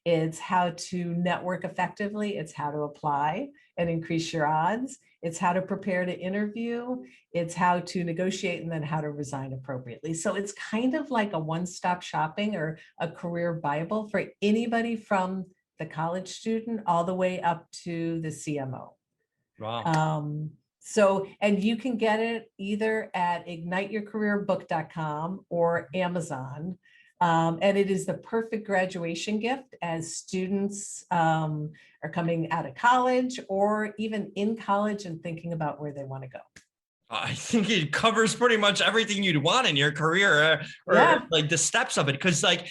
It's how to network effectively. It's how to apply and increase your odds. It's how to prepare to interview. It's how to negotiate, and then how to resign appropriately. So it's kind of like a one-stop shopping or a career Bible for anybody from the college student all the way up to the CMO. Wow. So, and you can get it either at igniteyourcareerbook.com or Amazon. And it is the perfect graduation gift as students are coming out of college or even in college and thinking about where they want to go. I think it covers pretty much everything you'd want in your career, or like the steps of it. Because like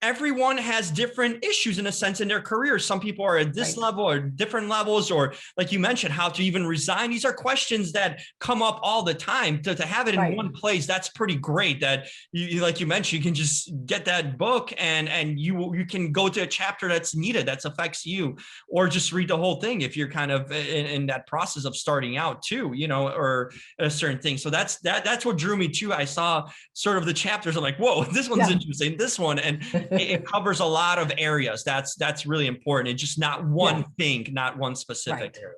everyone has different issues in a sense in their career. Some people are at this level or different levels, or like you mentioned, how to even resign. These are questions that come up all the time. To have it in one place, that's pretty great. That you, like you mentioned, you can just get that book and you can go to a chapter that's needed, that affects you, or just read the whole thing if you're kind of in that process of starting out too, you know, or a certain thing. So that's what drew me too. I saw sort of the chapters. I'm like, whoa, this one's interesting. This one, and it covers a lot of areas. That's really important. It's just not one thing, not one specific area.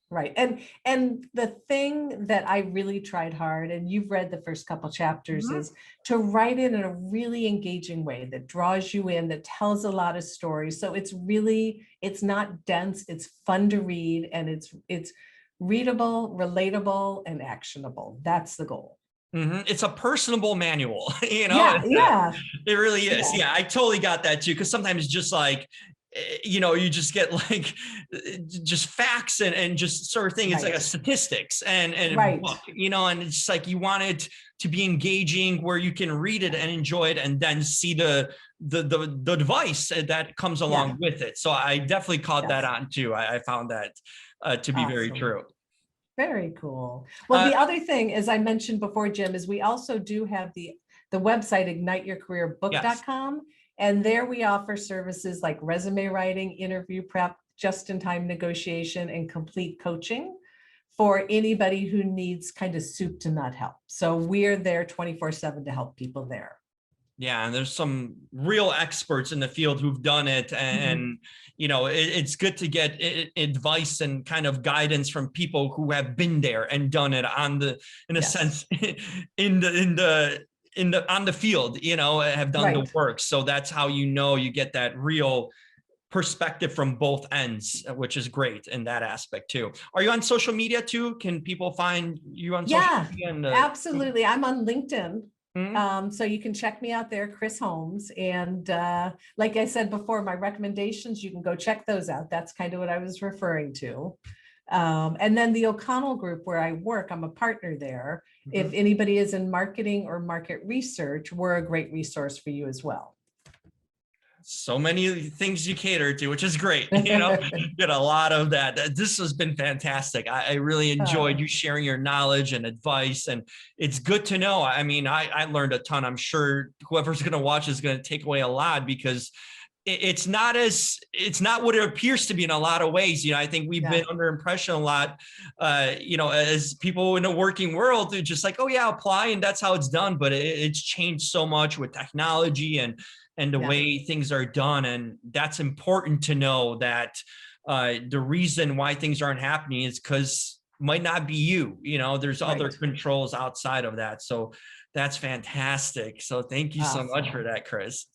Right. And the thing that I really tried hard, and you've read the first couple chapters, is to write it in a really engaging way that draws you in, that tells a lot of stories. So it's not dense, it's fun to read, and it's readable, relatable, and actionable. That's the goal. It's a personable manual, you know. It really is. Yeah, I totally got that too. Because sometimes just like, you know, you just get like just facts and just sort of thing. It's like a statistics and a book, you know, and it's like you want it to be engaging where you can read it and enjoy it, and then see the advice that comes along with it. So I definitely caught that on too. I found that to be very true. Very cool. Well, the other thing, as I mentioned before, Jim, is we also do have the website igniteyourcareerbook.com. And there we offer services like resume writing, interview prep, just-in-time negotiation, and complete coaching for anybody who needs kind of soup to nut help. So we're there 24/7 to help people there. Yeah, and there's some real experts in the field who've done it, and you know, it's good to get advice and kind of guidance from people who have been there and done it on a sense, on the field, you know, have done the work. So that's how you get that real perspective from both ends, which is great in that aspect too. Are you on social media too? Can people find you on social media? Absolutely. I'm on LinkedIn. So you can check me out there, Chris Holmes. And like I said before, my recommendations, you can go check those out. That's kind of what I was referring to. And then the O'Connell Group, where I work, I'm a partner there. If anybody is in marketing or market research, we're a great resource for you as well. So many things you cater to, which is great. You know, get a lot of that. This has been fantastic. I really enjoyed you sharing your knowledge and advice, and it's good to know. I mean, I learned a ton. I'm sure whoever's going to watch is going to take away a lot, because it's not what it appears to be in a lot of ways. You know, I think we've been under impression a lot, you know, as people in the working world, they're just like, oh yeah, apply, and that's how it's done. But it's changed so much with technology and the way things are done. And that's important to know, that the reason why things aren't happening is because might not be you know, there's other controls outside of that. So that's fantastic. So thank you so much for that, Chris.